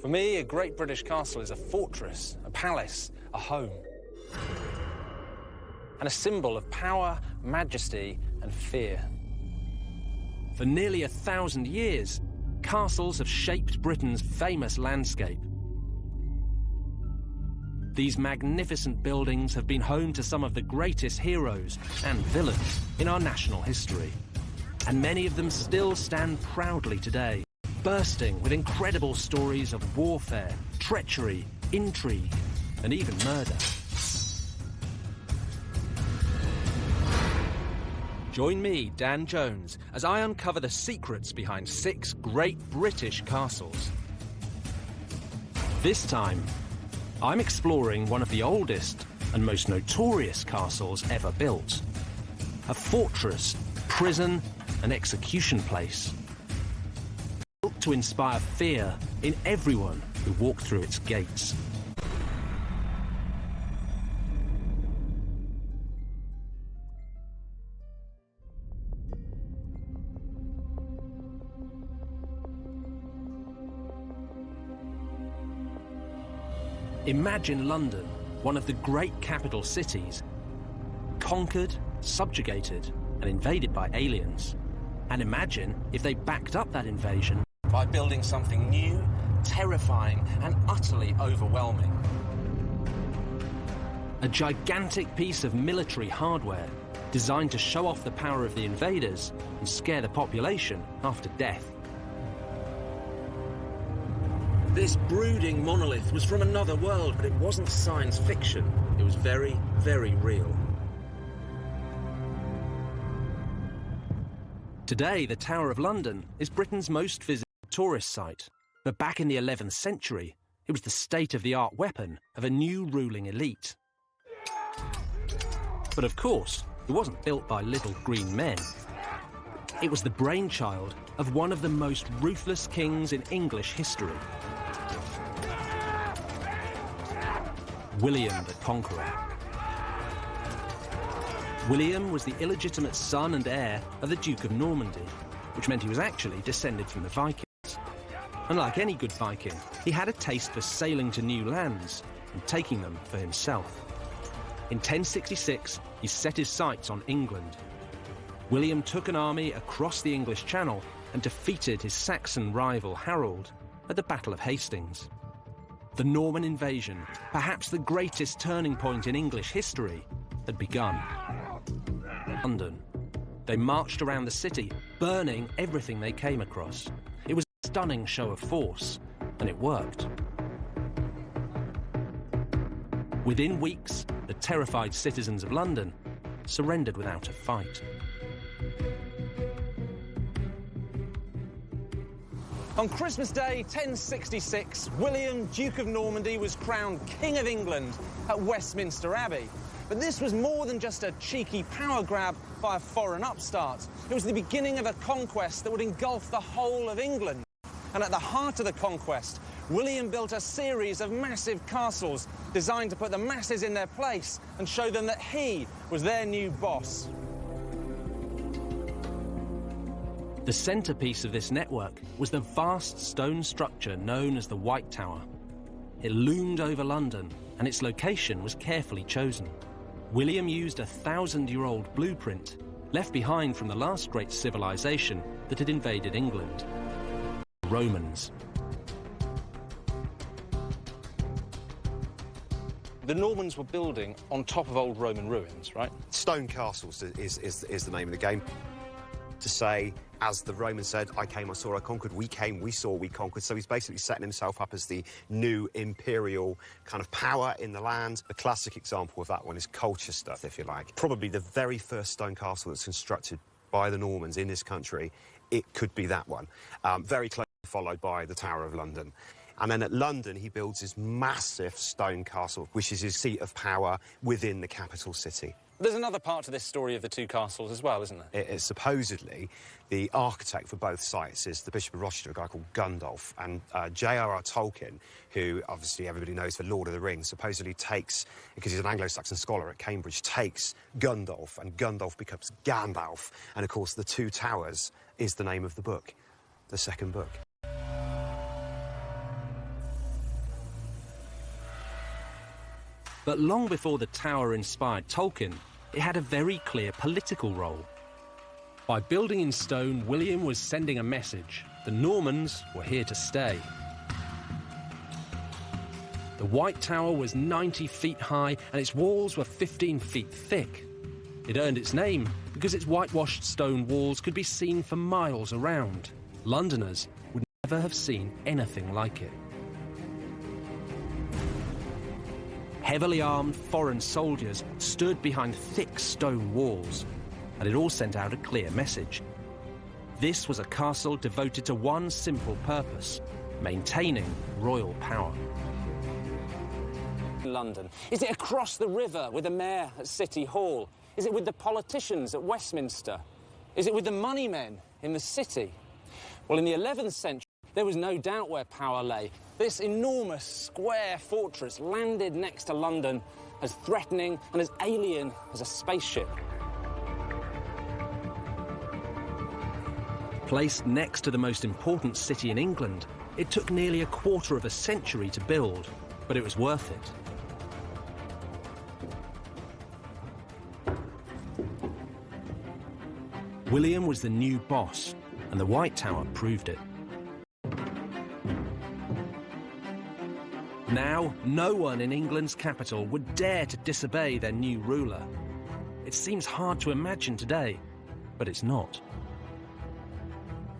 For me, a great British castle is a fortress, a palace, a home, and a symbol of power, majesty, and fear. For nearly 1,000 years, castles have shaped Britain's famous landscape. These magnificent buildings have been home to some of the greatest heroes and villains in our national history. And many of them still stand proudly today, bursting with incredible stories of warfare, treachery, intrigue, and even murder. Join me, Dan Jones, as I uncover the secrets behind 6 great British castles. This time, I'm exploring one of the oldest and most notorious castles ever built. A fortress, prison, and execution place. Built to inspire fear in everyone who walked through its gates. Imagine London, one of the great capital cities, conquered, subjugated, and invaded by aliens. And imagine if they backed up that invasion by building something new, terrifying, and utterly overwhelming. A gigantic piece of military hardware designed to show off the power of the invaders and scare the population after death. This brooding monolith was from another world, but it wasn't science fiction. It was very, very real. Today, the Tower of London is Britain's most visited tourist site. But back in the 11th century, it was the state-of-the-art weapon of a new ruling elite. But of course, it wasn't built by little green men. It was the brainchild of one of the most ruthless kings in English history. William the Conqueror. William was the illegitimate son and heir of the Duke of Normandy, which meant he was actually descended from the Vikings. And like any good Viking, he had a taste for sailing to new lands and taking them for himself. In 1066, he set his sights on England. William took an army across the English Channel and defeated his Saxon rival Harold at the Battle of Hastings. The Norman invasion, perhaps the greatest turning point in English history, had begun. London. They marched around the city, burning everything they came across. It was a stunning show of force, and it worked. Within weeks, the terrified citizens of London surrendered without a fight. On Christmas Day 1066, William, Duke of Normandy, was crowned King of England at Westminster Abbey. But this was more than just a cheeky power grab by a foreign upstart. It was the beginning of a conquest that would engulf the whole of England. And at the heart of the conquest, William built a series of massive castles designed to put the masses in their place and show them that he was their new boss. The centrepiece of this network was the vast stone structure known as the White Tower. It loomed over London, and its location was carefully chosen. William used a 1,000-year-old blueprint left behind from the last great civilization that had invaded England, the Romans. The Normans were building on top of old Roman ruins, right? Stone castles is the name of the game. To say, as the Romans said, I came, I saw, I conquered, we came, we saw, we conquered. So he's basically setting himself up as the new imperial kind of power in the land. The classic example of that one is Colchester, if you like. Probably the very first stone castle that's constructed by the Normans in this country. It could be that one. Very closely followed by the Tower of London. And then at London, he builds this massive stone castle, which is his seat of power within the capital city. There's another part to this story of the two castles as well, isn't there? It is supposedly the architect for both sites is the Bishop of Rochester, a guy called Gundulf. And J.R.R. Tolkien, who obviously everybody knows for Lord of the Rings, supposedly takes, because he's an Anglo-Saxon scholar at Cambridge, takes Gundulf, and Gundulf becomes Gandalf. And, of course, The Two Towers is the name of the book, the second book. But long before the tower inspired Tolkien, it had a very clear political role. By building in stone, William was sending a message. The Normans were here to stay. The White Tower was 90 feet high and its walls were 15 feet thick. It earned its name because its whitewashed stone walls could be seen for miles around. Londoners would never have seen anything like it. Heavily armed foreign soldiers stood behind thick stone walls, and it all sent out a clear message. This was a castle devoted to one simple purpose: maintaining royal power. London? Is it across the river with the mayor at City Hall? Is it with the politicians at Westminster? Is it with the money men in the city? Well, in the 11th century, there was no doubt where power lay. This enormous square fortress landed next to London, as threatening and as alien as a spaceship. Placed next to the most important city in England, it took nearly a quarter of a century to build, but it was worth it. William was the new boss, and the White Tower proved it. Now, no one in England's capital would dare to disobey their new ruler. It seems hard to imagine today, but it's not.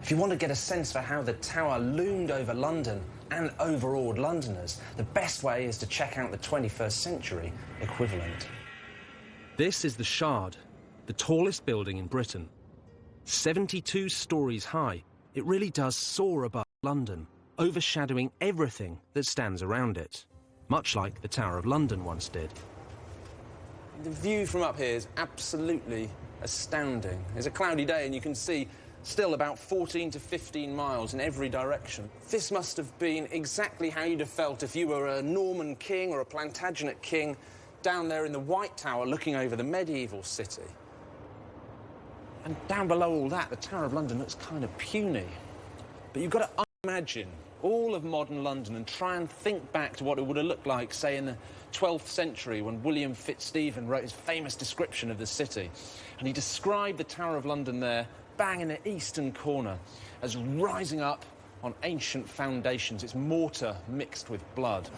If you want to get a sense for how the tower loomed over London and overawed Londoners, the best way is to check out the 21st century equivalent. This is the Shard, the tallest building in Britain. 72 stories high, it really does soar above London, overshadowing everything that stands around it, much like the Tower of London once did. The view from up here is absolutely astounding. It's a cloudy day and you can see still about 14 to 15 miles in every direction. This must have been exactly how you'd have felt if you were a Norman king or a Plantagenet king down there in the White Tower looking over the medieval city. And down below all that, the Tower of London looks kind of puny. But you've got to imagine all of modern London and try and think back to what it would have looked like, say, in the 12th century when William Fitzstephen wrote his famous description of the city. And he described the Tower of London there, bang in the eastern corner, as rising up on ancient foundations, its mortar mixed with blood.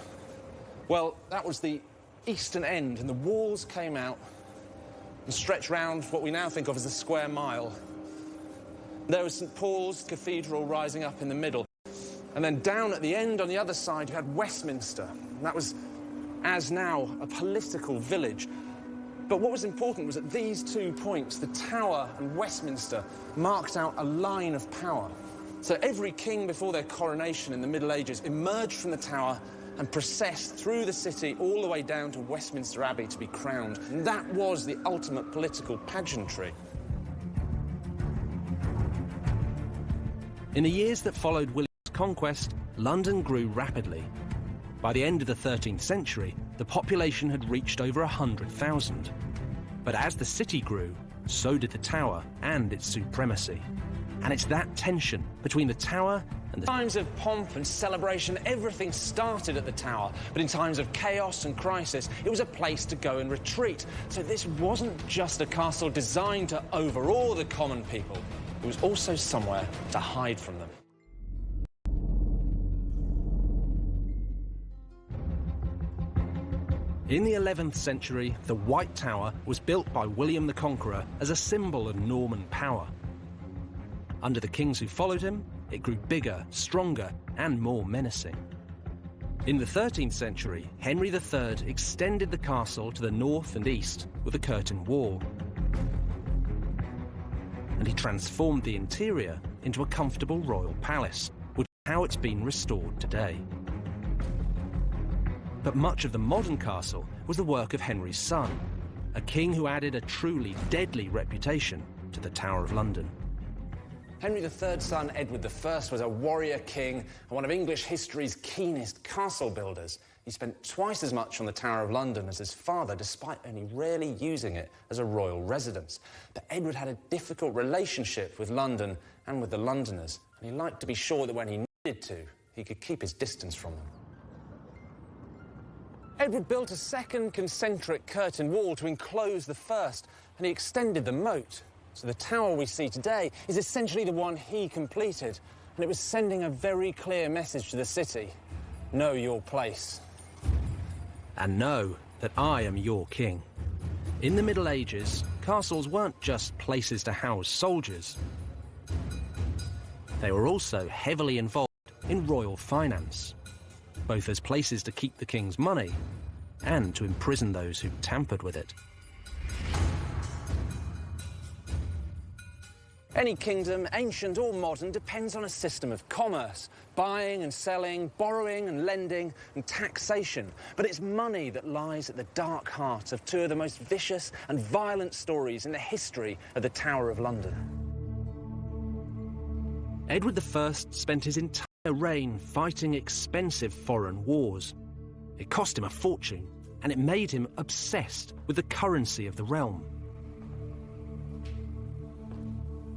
Well, that was the eastern end, and the walls came out and stretched round what we now think of as the square mile. There was St Paul's Cathedral rising up in the middle. And then down at the end on the other side, you had Westminster. And that was, as now, a political village. But what was important was at these 2 points, the Tower and Westminster marked out a line of power. So every king before their coronation in the Middle Ages emerged from the Tower and processed through the city all the way down to Westminster Abbey to be crowned. And that was the ultimate political pageantry. In the years that followed William's conquest, London grew rapidly. By the end of the 13th century, the population had reached over 100,000. But as the city grew, so did the Tower and its supremacy. And it's that tension between the Tower and the... In times of pomp and celebration, everything started at the Tower. But in times of chaos and crisis, it was a place to go and retreat. So this wasn't just a castle designed to overawe the common people. It was also somewhere to hide from them. In the 11th century, the White Tower was built by William the Conqueror as a symbol of Norman power. Under the kings who followed him, it grew bigger, stronger, and more menacing. In the 13th century, Henry III extended the castle to the north and east with a curtain wall. And he transformed the interior into a comfortable royal palace, which is how it's been restored today. But much of the modern castle was the work of Henry's son, a king who added a truly deadly reputation to the Tower of London. Henry III's son, Edward I, was a warrior king and one of English history's keenest castle builders. He spent twice as much on the Tower of London as his father, despite only rarely using it as a royal residence. But Edward had a difficult relationship with London and with the Londoners, and he liked to be sure that when he needed to, he could keep his distance from them. Edward built a second concentric curtain wall to enclose the first, and he extended the moat. So the tower we see today is essentially the one he completed, and it was sending a very clear message to the city. Know your place. And know that I am your king. In the Middle Ages, castles weren't just places to house soldiers. They were also heavily involved in royal finance, both as places to keep the king's money and to imprison those who tampered with it. Any kingdom, ancient or modern, depends on a system of commerce, buying and selling, borrowing and lending, and taxation. But it's money that lies at the dark heart of two of the most vicious and violent stories in the history of the Tower of London. Edward I spent his entire reign fighting expensive foreign wars. It cost him a fortune, and it made him obsessed with the currency of the realm.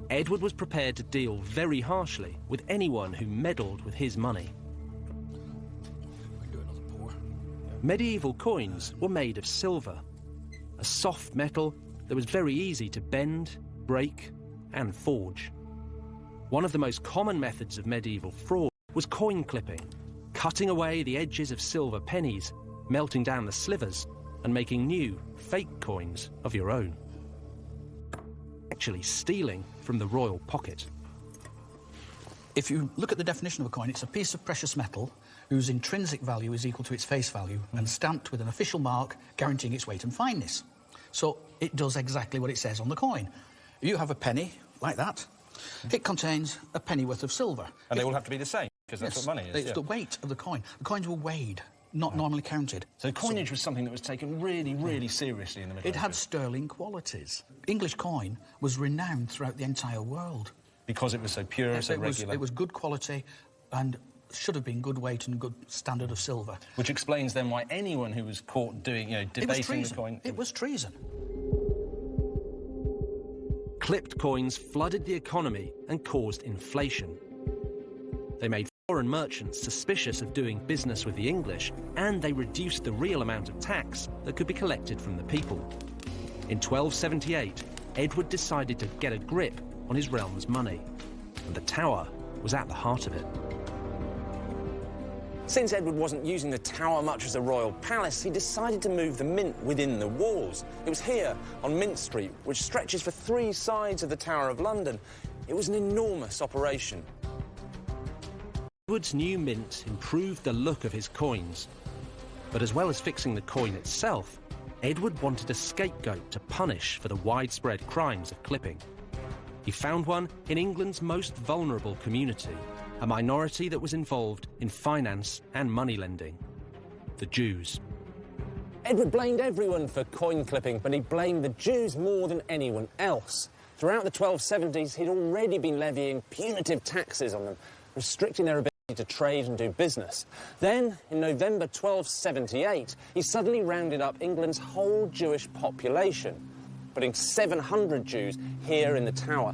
Edward was prepared to deal very harshly with anyone who meddled with his money. Medieval coins were made of silver, a soft metal that was very easy to bend, break, and forge. One of the most common methods of medieval fraud was coin clipping, cutting away the edges of silver pennies, melting down the slivers, and making new, fake coins of your own. Actually stealing from the royal pocket. If you look at the definition of a coin, it's a piece of precious metal whose intrinsic value is equal to its face value and stamped with an official mark guaranteeing its weight and fineness. So it does exactly what it says on the coin. You have a penny, like that. It contains a penny worth of silver. And they all have to be the same, because that's what money is. It's the weight of the coin. The coins were weighed, not normally counted. So coinage was something that was taken really, really seriously in the Middle Ages. It had sterling qualities. English coin was renowned throughout the entire world. Because it was so pure, so regular. It was good quality and should have been good weight and good standard of silver. Which explains then why anyone who was caught doing, debasing the coin... It was treason. Clipped coins flooded the economy and caused inflation. They made foreign merchants suspicious of doing business with the English, and they reduced the real amount of tax that could be collected from the people. In 1278, Edward decided to get a grip on his realm's money, and the Tower was at the heart of it. Since Edward wasn't using the Tower much as a royal palace, he decided to move the mint within the walls. It was here, on Mint Street, which stretches for 3 sides of the Tower of London. It was an enormous operation. Edward's new mint improved the look of his coins. But as well as fixing the coin itself, Edward wanted a scapegoat to punish for the widespread crimes of clipping. He found one in England's most vulnerable community, a minority that was involved in finance and money lending: the Jews. Edward blamed everyone for coin clipping, but he blamed the Jews more than anyone else. Throughout the 1270s, he'd already been levying punitive taxes on them, restricting their ability to trade and do business. Then, in November 1278, he suddenly rounded up England's whole Jewish population, putting 700 Jews here in the Tower.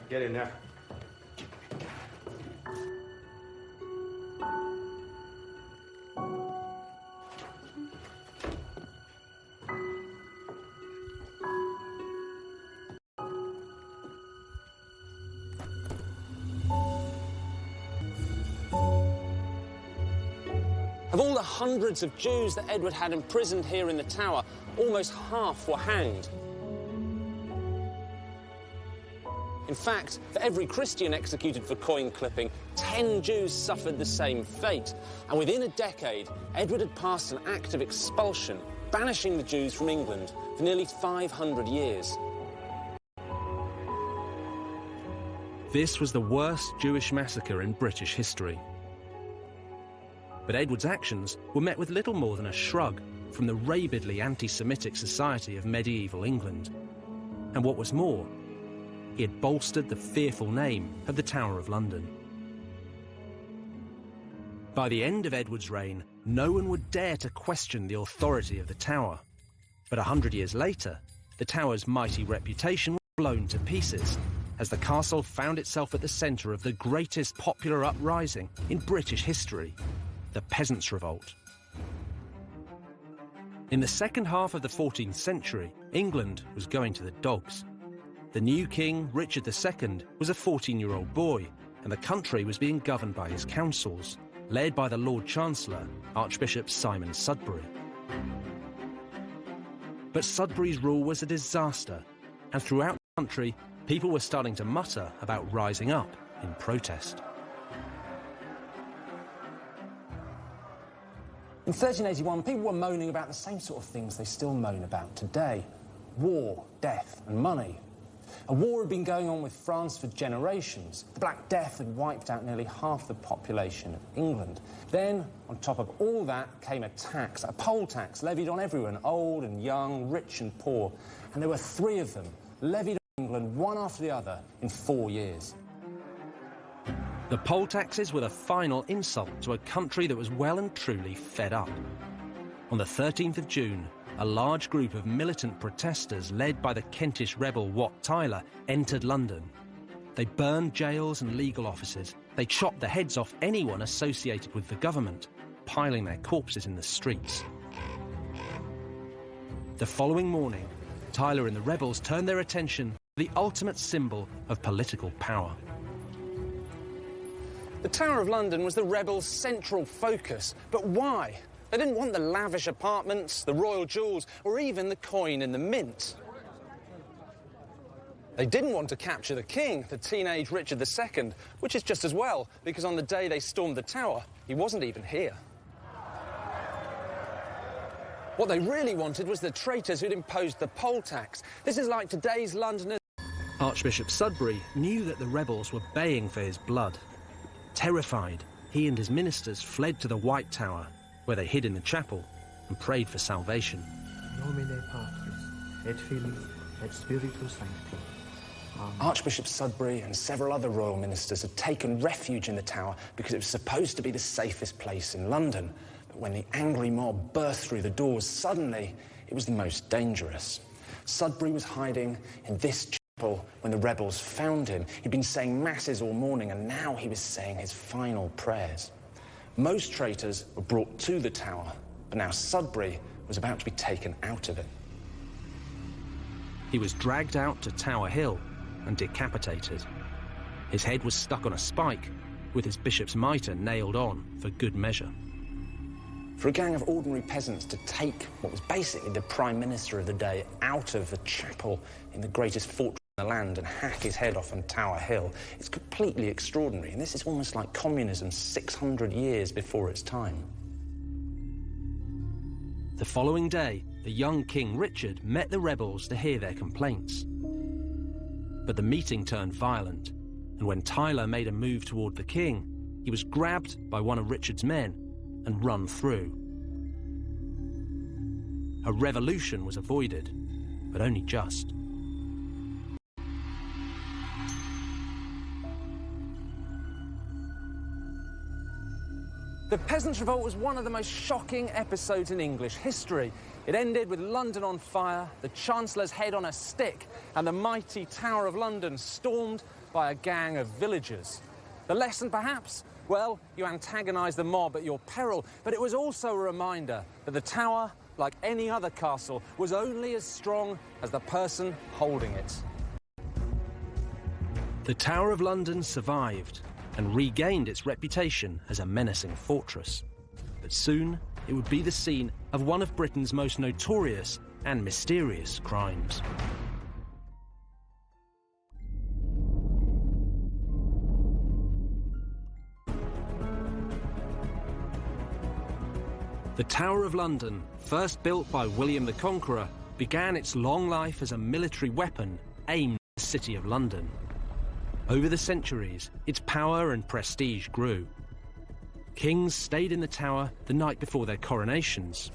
Get in there. Of all the hundreds of Jews that Edward had imprisoned here in the Tower, almost half were hanged. In fact, for every Christian executed for coin clipping, 10 Jews suffered the same fate. And within a decade, Edward had passed an act of expulsion, banishing the Jews from England for nearly 500 years. This was the worst Jewish massacre in British history. But Edward's actions were met with little more than a shrug from the rabidly anti-Semitic society of medieval England. And what was more, he had bolstered the fearful name of the Tower of London. By the end of Edward's reign, no one would dare to question the authority of the Tower. But 100 years later, the Tower's mighty reputation was blown to pieces as the castle found itself at the centre of the greatest popular uprising in British history, the Peasants' Revolt. In the second half of the 14th century, England was going to the dogs. The new king, Richard II, was a 14-year-old boy, and the country was being governed by his councils, led by the Lord Chancellor, Archbishop Simon Sudbury. But Sudbury's rule was a disaster, and throughout the country, people were starting to mutter about rising up in protest. In 1381, people were moaning about the same sort of things they still moan about today: war, death and money. A war had been going on with France for generations. The Black Death had wiped out nearly half the population of England. Then, on top of all that, came a tax, a poll tax, levied on everyone, old and young, rich and poor. And there were 3 of them, levied on England, one after the other, in 4 years. The poll taxes were the final insult to a country that was well and truly fed up. On the 13th of June, a large group of militant protesters led by the Kentish rebel Wat Tyler entered London. They burned jails and legal offices. They chopped the heads off anyone associated with the government, piling their corpses in the streets. The following morning, Tyler and the rebels turned their attention to the ultimate symbol of political power. The Tower of London was the rebels' central focus. But why? They didn't want the lavish apartments, the royal jewels, or even the coin in the mint. They didn't want to capture the king, the teenage Richard II, which is just as well, because on the day they stormed the tower, he wasn't even here. What they really wanted was the traitors who'd imposed the poll tax. This is like today's Londoners. Archbishop Sudbury knew that the rebels were baying for his blood. Terrified, he and his ministers fled to the White Tower, where they hid in the chapel and prayed for salvation. Nomine Patris, et Filii, et Spiritus Sancti. Amen. Archbishop Sudbury and several other royal ministers had taken refuge in the tower because it was supposed to be the safest place in London. But when the angry mob burst through the doors, suddenly it was the most dangerous. Sudbury was hiding in this chapel when the rebels found him. He'd been saying masses all morning, and now he was saying his final prayers. Most traitors were brought to the tower, but now Sudbury was about to be taken out of it. He was dragged out to Tower Hill and decapitated. His head was stuck on a spike, with his bishop's mitre nailed on for good measure. For a gang of ordinary peasants to take what was basically the Prime Minister of the day out of the chapel in the greatest fortress in the land and hack his head off on Tower Hill, it's completely extraordinary, and this is almost like communism 600 years before its time. The following day, the young King Richard met the rebels to hear their complaints. But the meeting turned violent, and when Tyler made a move toward the king, he was grabbed by one of Richard's men and run through. A revolution was avoided, but only just. The Peasants' Revolt was one of the most shocking episodes in English history. It ended with London on fire, the Chancellor's head on a stick, and the mighty Tower of London stormed by a gang of villagers. The lesson, perhaps? Well, you antagonise the mob at your peril, but it was also a reminder that the Tower, like any other castle, was only as strong as the person holding it. The Tower of London survived and regained its reputation as a menacing fortress. But soon, it would be the scene of one of Britain's most notorious and mysterious crimes. The Tower of London, first built by William the Conqueror, began its long life as a military weapon aimed at the City of London. Over the centuries, its power and prestige grew. Kings stayed in the tower the night before their coronations,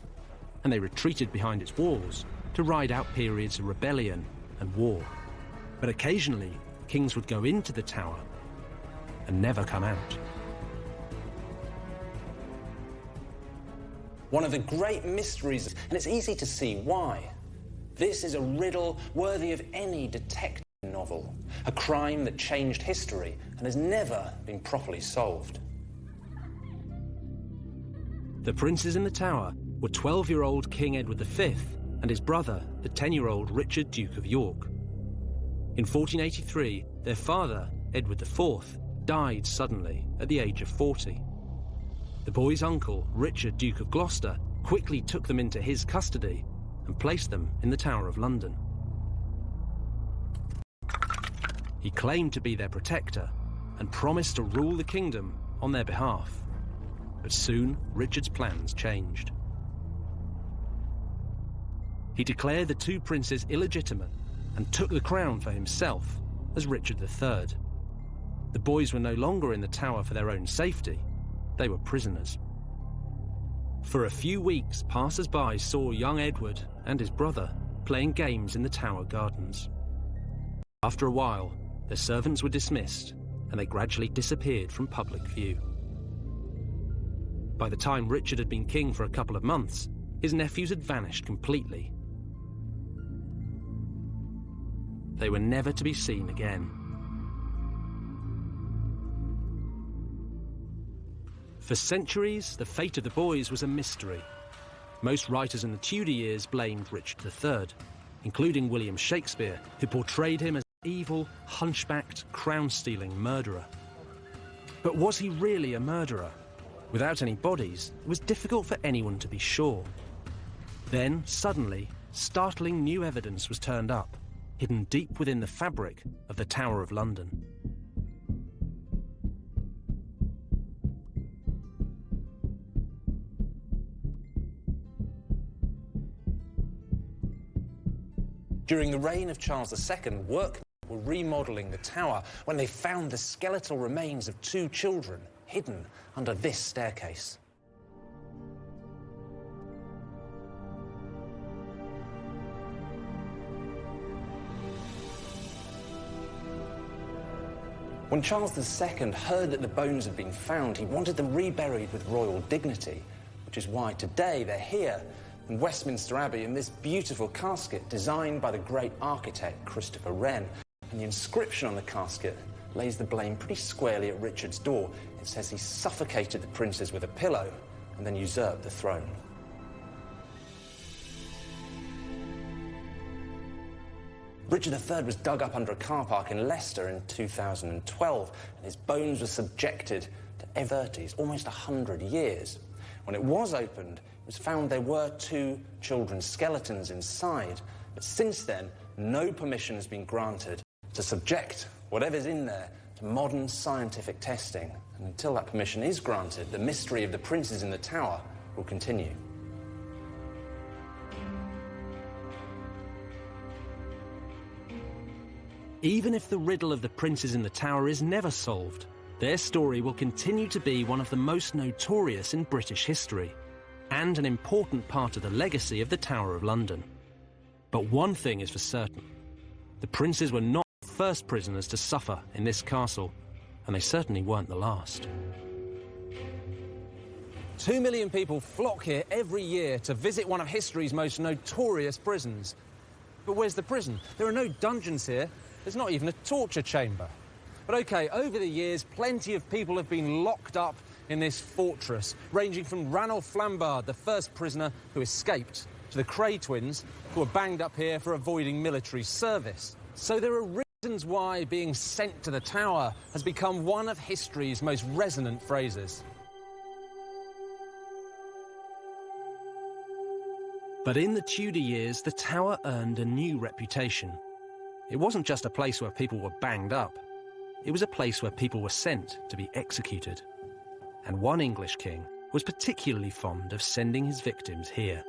and they retreated behind its walls to ride out periods of rebellion and war. But occasionally, kings would go into the tower and never come out. One of the great mysteries, and it's easy to see why. This is a riddle worthy of any detective novel, a crime that changed history and has never been properly solved. The princes in the tower were 12-year-old King Edward V and his brother, the 10-year-old Richard, Duke of York. In 1483, their father, Edward IV, died suddenly at the age of 40. The boys' uncle, Richard, Duke of Gloucester, quickly took them into his custody and placed them in the Tower of London. He claimed to be their protector and promised to rule the kingdom on their behalf. But soon, Richard's plans changed. He declared the two princes illegitimate and took the crown for himself as Richard III. The boys were no longer in the tower for their own safety. They were prisoners. For a few weeks, passers-by saw young Edward and his brother playing games in the tower gardens. After a while, their servants were dismissed and they gradually disappeared from public view. By the time Richard had been king for a couple of months, his nephews had vanished completely. They were never to be seen again. For centuries, the fate of the boys was a mystery. Most writers in the Tudor years blamed Richard III, including William Shakespeare, who portrayed him as an evil, hunchbacked, crown-stealing murderer. But was he really a murderer? Without any bodies, it was difficult for anyone to be sure. Then, suddenly, startling new evidence was turned up, hidden deep within the fabric of the Tower of London. During the reign of Charles II, workmen were remodelling the tower when they found the skeletal remains of two children hidden under this staircase. When Charles II heard that the bones had been found, he wanted them reburied with royal dignity, which is why today they're here in Westminster Abbey in this beautiful casket designed by the great architect Christopher Wren. And the inscription on the casket lays the blame pretty squarely at Richard's door. It says he suffocated the princes with a pillow and then usurped the throne. Richard III was dug up under a car park in Leicester in 2012, and his bones were subjected to expertise almost 100 years. When it was opened, it was found there were two children's skeletons inside, but since then, no permission has been granted to subject whatever's in there to modern scientific testing. And until that permission is granted, the mystery of the princes in the tower will continue. Even if the riddle of the princes in the tower is never solved, their story will continue to be one of the most notorious in British history, and an important part of the legacy of the Tower of London. But one thing is for certain: the princes were not the first prisoners to suffer in this castle, and they certainly weren't the last. 2 million people flock here every year to visit one of history's most notorious prisons. But where's the prison? There are no dungeons here. There's not even a torture chamber. But OK, over the years, plenty of people have been locked up in this fortress, ranging from Ranulph Flambard, the first prisoner who escaped, to the Cray twins, who were banged up here for avoiding military service. So there are reasons why being sent to the Tower has become one of history's most resonant phrases. But in the Tudor years, the Tower earned a new reputation. It wasn't just a place where people were banged up. It was a place where people were sent to be executed. And one English king was particularly fond of sending his victims here.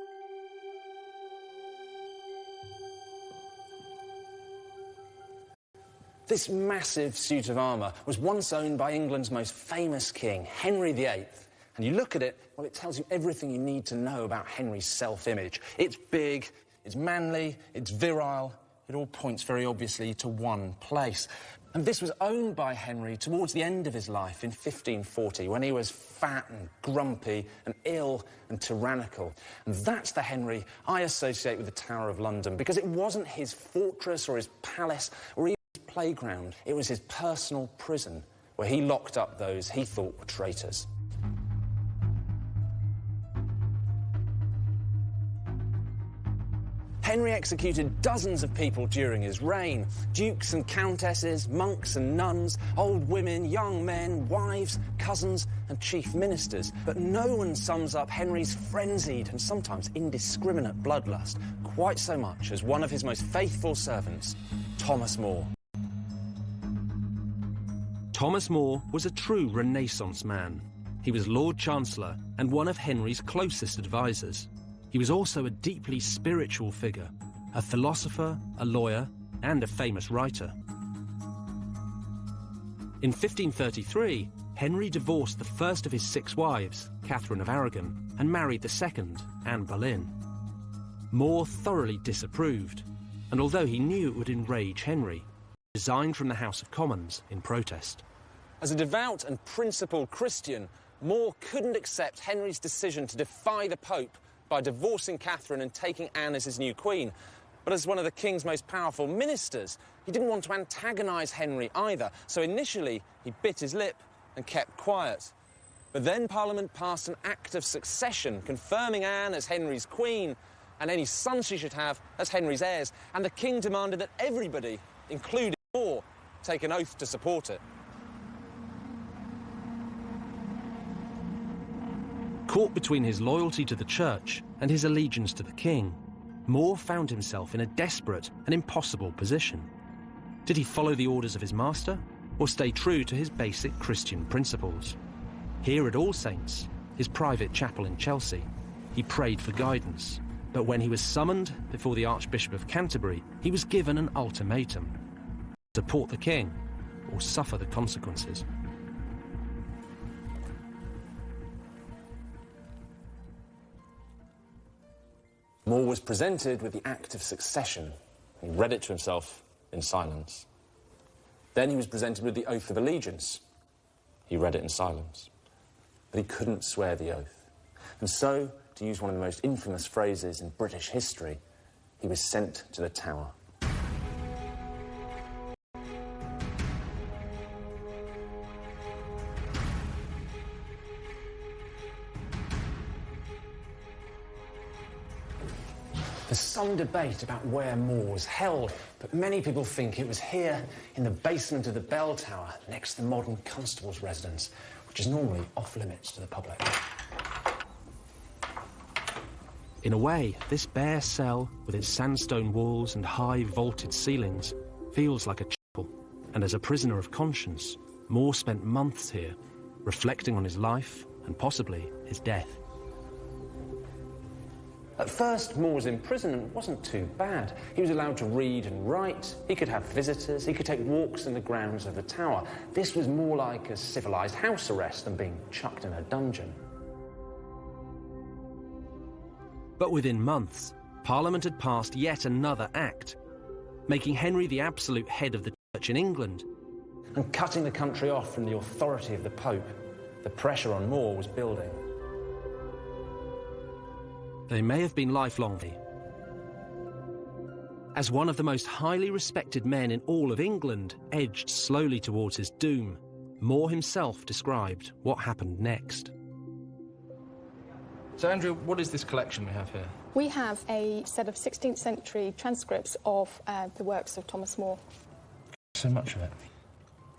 This massive suit of armour was once owned by England's most famous king, Henry VIII. And you look at it, well, it tells you everything you need to know about Henry's self-image. It's big, it's manly, it's virile. It all points very obviously to one place. And this was owned by Henry towards the end of his life in 1540, when he was fat and grumpy and ill and tyrannical. And that's the Henry I associate with the Tower of London, because it wasn't his fortress or his palace or even his playground. It was his personal prison, where he locked up those he thought were traitors. Henry executed dozens of people during his reign. Dukes and countesses, monks and nuns, old women, young men, wives, cousins and chief ministers. But no one sums up Henry's frenzied and sometimes indiscriminate bloodlust quite so much as one of his most faithful servants, Thomas More. Thomas More was a true Renaissance man. He was Lord Chancellor and one of Henry's closest advisors. He was also a deeply spiritual figure, a philosopher, a lawyer, and a famous writer. In 1533, Henry divorced the first of his 6 wives, Catherine of Aragon, and married the second, Anne Boleyn. More thoroughly disapproved, and although he knew it would enrage Henry, resigned from the House of Commons in protest. As a devout and principled Christian, More couldn't accept Henry's decision to defy the Pope by divorcing Catherine and taking Anne as his new queen. But as one of the king's most powerful ministers, he didn't want to antagonise Henry either, so initially he bit his lip and kept quiet. But then Parliament passed an Act of Succession confirming Anne as Henry's queen and any sons she should have as Henry's heirs, and the king demanded that everybody, including More, take an oath to support it. Caught between his loyalty to the church and his allegiance to the king, More found himself in a desperate and impossible position. Did he follow the orders of his master, or stay true to his basic Christian principles? Here at All Saints, his private chapel in Chelsea, he prayed for guidance. But when he was summoned before the Archbishop of Canterbury, he was given an ultimatum: support the king or suffer the consequences. More was presented with the Act of Succession. He read it to himself in silence. Then he was presented with the Oath of Allegiance. He read it in silence. But he couldn't swear the oath. And so, to use one of the most infamous phrases in British history, he was sent to the Tower. There's some debate about where More was held, but many people think it was here in the basement of the bell tower next to the modern constable's residence, which is normally off-limits to the public. In a way, this bare cell, with its sandstone walls and high vaulted ceilings, feels like a chapel. And as a prisoner of conscience, More spent months here, reflecting on his life and possibly his death. At first, More's imprisonment wasn't too bad. He was allowed to read and write, he could have visitors, he could take walks in the grounds of the tower. This was more like a civilised house arrest than being chucked in a dungeon. But within months, Parliament had passed yet another act, making Henry the absolute head of the Church in England. And cutting the country off from the authority of the Pope. The pressure on More was building. They may have been lifelong. As one of the most highly respected men in all of England edged slowly towards his doom, More himself described what happened next. So, Andrew, what is this collection we have here? We have a set of 16th century transcripts of the works of Thomas More. So much of it.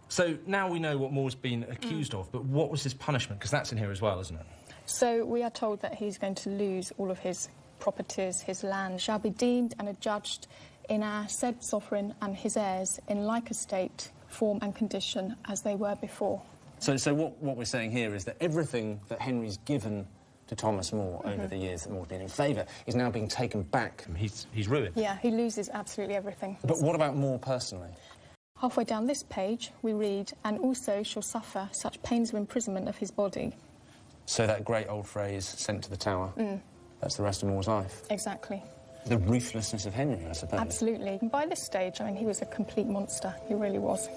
So now we know what More's been accused of, but what was his punishment? Because that's in here as well, isn't it? So we are told that he's going to lose all of his properties, his land shall be deemed and adjudged in our said sovereign and his heirs in like estate, form and condition as they were before. So what we're saying here is that everything that Henry's given to Thomas More over the years that More's been in favour is now being taken back. He's ruined. Yeah, he loses absolutely everything. But what about More personally? Halfway down this page, we read, "and also shall suffer such pains of imprisonment of his body." So that great old phrase, sent to the tower, that's the rest of More's life. Exactly. The ruthlessness of Henry, I suppose. Absolutely. And by this stage, I mean, he was a complete monster. He really was.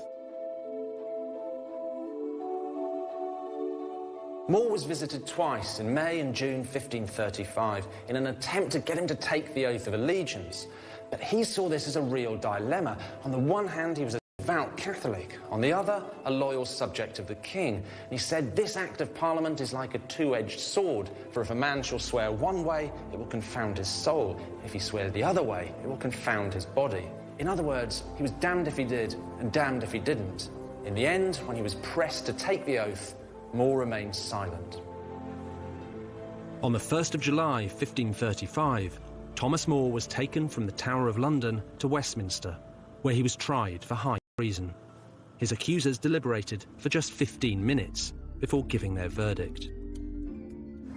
More was visited twice in May and June 1535 in an attempt to get him to take the oath of allegiance. But he saw this as a real dilemma. On the one hand, he was a devout Catholic. On the other, a loyal subject of the king. And he said, this act of Parliament is like a two-edged sword, for if a man shall swear one way, it will confound his soul. If he swears the other way, it will confound his body. In other words, he was damned if he did and damned if he didn't. In the end, when he was pressed to take the oath, More remained silent. On the 1st of July 1535, Thomas More was taken from the Tower of London to Westminster, where he was tried for high treason. His accusers deliberated for just 15 minutes before giving their verdict.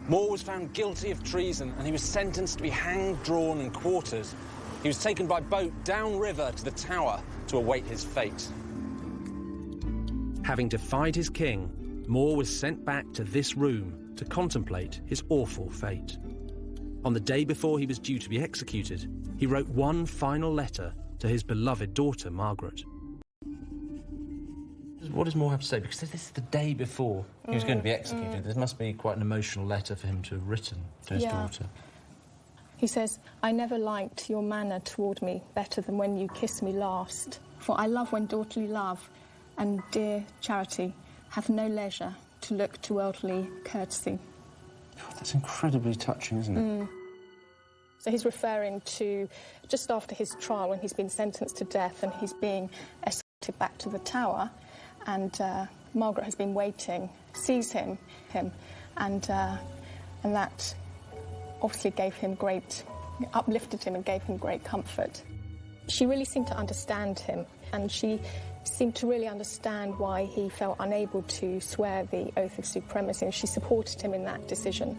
More was found guilty of treason and he was sentenced to be hanged, drawn and quartered. He was taken by boat downriver to the Tower to await his fate. Having defied his king, More was sent back to this room to contemplate his awful fate. On the day before he was due to be executed, he wrote one final letter to his beloved daughter, Margaret. What does More have to say? Because this is the day before he was going to be executed. There must be quite an emotional letter for him to have written to his daughter. He says, "I never liked your manner toward me better than when you kissed me last. For I love when daughterly love and dear charity have no leisure to look to worldly courtesy." God, that's incredibly touching, isn't it? So he's referring to just after his trial when he's been sentenced to death and he's being escorted back to the Tower, and Margaret has been waiting, sees him, and that obviously gave him uplifted him and gave him great comfort. She really seemed to understand him, and she seemed to really understand why he felt unable to swear the oath of supremacy, and she supported him in that decision.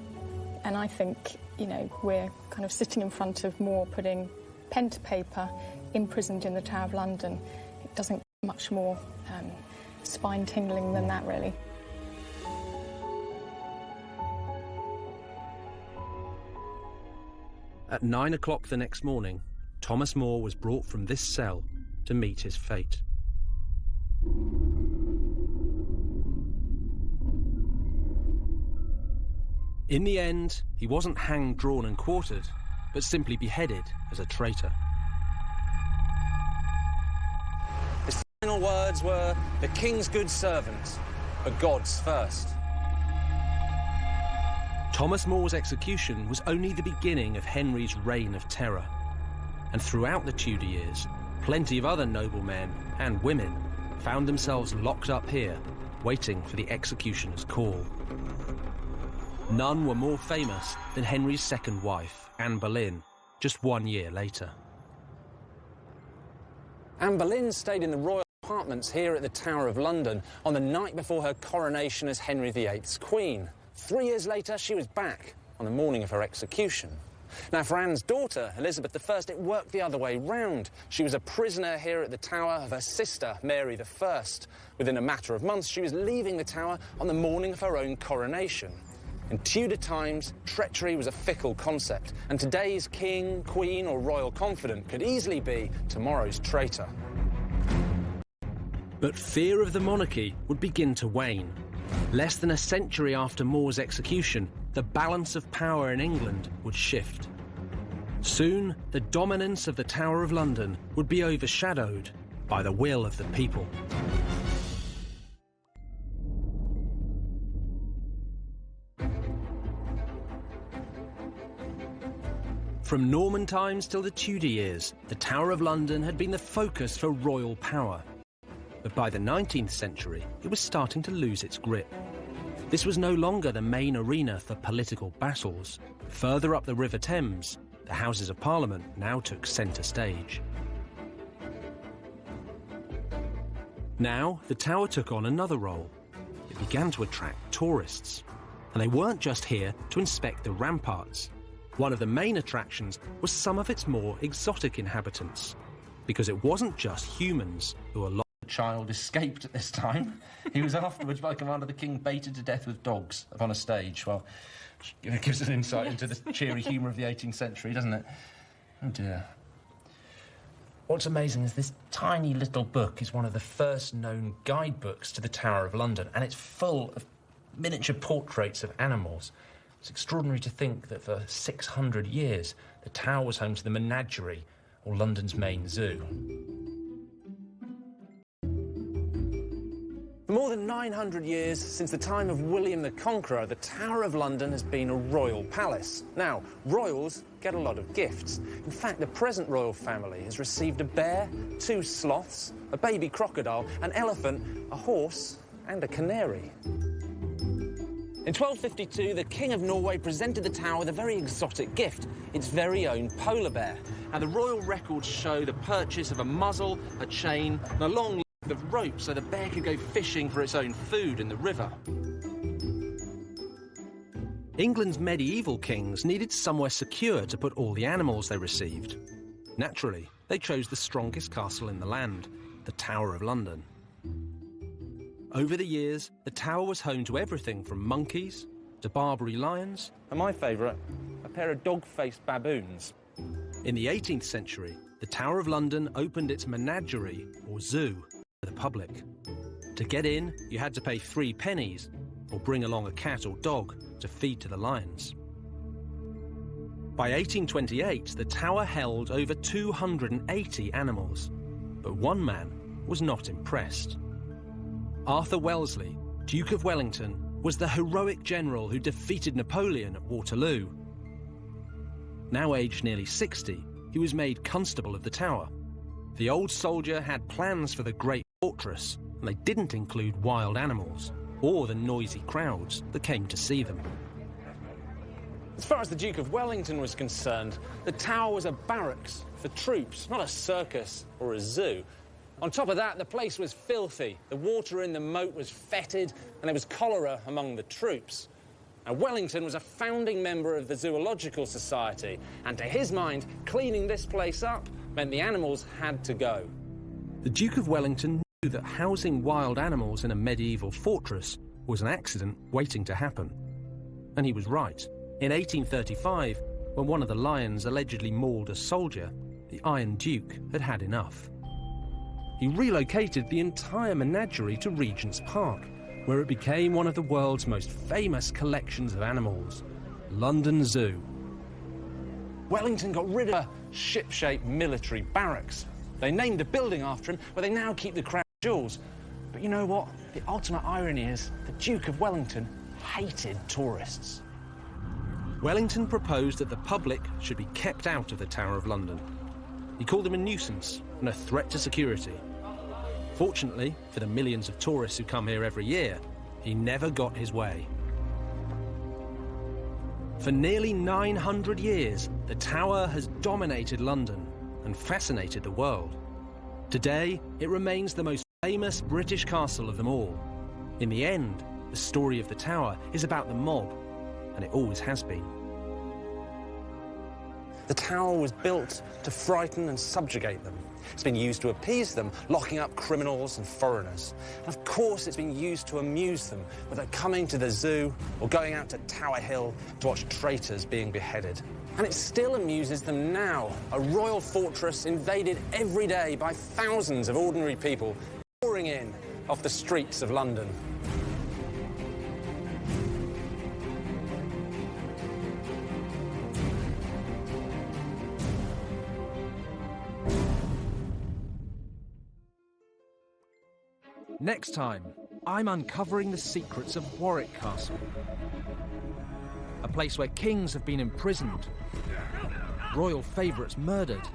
And I think, you know, we're kind of sitting in front of More putting pen to paper, imprisoned in the Tower of London. It doesn't get much more spine-tingling than that, really. At 9 o'clock the next morning, Thomas More was brought from this cell to meet his fate. In the end, he wasn't hanged, drawn and quartered, but simply beheaded as a traitor. His final words were, "The king's good servant, but God's first." Thomas More's execution was only the beginning of Henry's reign of terror. And throughout the Tudor years, plenty of other noblemen and women found themselves locked up here, waiting for the executioner's call. None were more famous than Henry's second wife, Anne Boleyn, just 1 year later. Anne Boleyn stayed in the royal apartments here at the Tower of London on the night before her coronation as Henry VIII's queen. 3 years later, she was back on the morning of her execution. Now, for Anne's daughter, Elizabeth I, it worked the other way round. She was a prisoner here at the Tower of her sister, Mary I. Within a matter of months, she was leaving the Tower on the morning of her own coronation. In Tudor times, treachery was a fickle concept, and today's king, queen or royal confidant could easily be tomorrow's traitor. But fear of the monarchy would begin to wane. Less than a century after More's execution, the balance of power in England would shift. Soon, the dominance of the Tower of London would be overshadowed by the will of the people. From Norman times till the Tudor years, the Tower of London had been the focus for royal power. But by the 19th century, it was starting to lose its grip. This was no longer the main arena for political battles. Further up the River Thames, the Houses of Parliament now took centre stage. Now, the Tower took on another role. It began to attract tourists. And they weren't just here to inspect the ramparts. One of the main attractions was some of its more exotic inhabitants, because it wasn't just humans who were locked in the child, escaped at this time. He was afterwards, by command of the king, baited to death with dogs upon a stage. Well, it gives an insight into the cheery humour of the 18th century, doesn't it? Oh, dear. What's amazing is this tiny little book is one of the first known guidebooks to the Tower of London, and it's full of miniature portraits of animals. It's extraordinary to think that for 600 years, the Tower was home to the menagerie, or London's main zoo. For more than 900 years, since the time of William the Conqueror, the Tower of London has been a royal palace. Now, royals get a lot of gifts. In fact, the present royal family has received a bear, 2 sloths, a baby crocodile, an elephant, a horse, and a canary. In 1252, the King of Norway presented the Tower with a very exotic gift, its very own polar bear. Now, the royal records show the purchase of a muzzle, a chain, and a long length of rope so the bear could go fishing for its own food in the river. England's medieval kings needed somewhere secure to put all the animals they received. Naturally, they chose the strongest castle in the land, the Tower of London. Over the years, the Tower was home to everything from monkeys to Barbary lions. And my favourite, a pair of dog-faced baboons. In the 18th century, the Tower of London opened its menagerie, or zoo, to the public. To get in, you had to pay 3 pennies, or bring along a cat or dog to feed to the lions. By 1828, the Tower held over 280 animals, but one man was not impressed. Arthur Wellesley, Duke of Wellington, was the heroic general who defeated Napoleon at Waterloo. Now aged nearly 60, he was made Constable of the Tower. The old soldier had plans for the great fortress, and they didn't include wild animals or the noisy crowds that came to see them. As far as the Duke of Wellington was concerned, the Tower was a barracks for troops, not a circus or a zoo. On top of that, the place was filthy, the water in the moat was fetid, and there was cholera among the troops. Now, Wellington was a founding member of the Zoological Society, and to his mind, cleaning this place up meant the animals had to go. The Duke of Wellington knew that housing wild animals in a medieval fortress was an accident waiting to happen. And he was right. In 1835, when one of the lions allegedly mauled a soldier, the Iron Duke had had enough. He relocated the entire menagerie to Regent's Park, where it became one of the world's most famous collections of animals, London Zoo. Wellington got rid of a ship-shaped military barracks. They named a building after him where they now keep the crown jewels. But you know what? The ultimate irony is the Duke of Wellington hated tourists. Wellington proposed that the public should be kept out of the Tower of London. He called them a nuisance and a threat to security. Fortunately, for the millions of tourists who come here every year, he never got his way. For nearly 900 years, the Tower has dominated London and fascinated the world. Today, it remains the most famous British castle of them all. In the end, the story of the Tower is about the mob, and it always has been. The Tower was built to frighten and subjugate them. It's been used to appease them, locking up criminals and foreigners. And of course, it's been used to amuse them, whether coming to the zoo or going out to Tower Hill to watch traitors being beheaded. And it still amuses them now, a royal fortress invaded every day by thousands of ordinary people pouring in off the streets of London. Next time, I'm uncovering the secrets of Warwick Castle. A place where kings have been imprisoned, royal favourites murdered,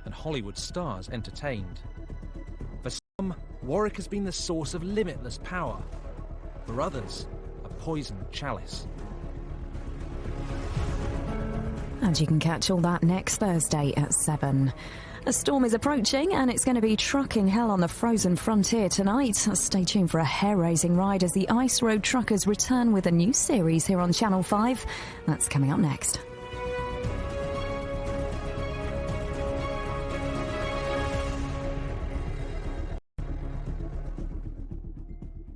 and Hollywood stars entertained. For some, Warwick has been the source of limitless power. For others, a poisoned chalice. And you can catch all that next Thursday at 7. A storm is approaching and it's going to be trucking hell on the frozen frontier tonight. Stay tuned for a hair-raising ride as the Ice Road Truckers return with a new series here on Channel 5. That's coming up next.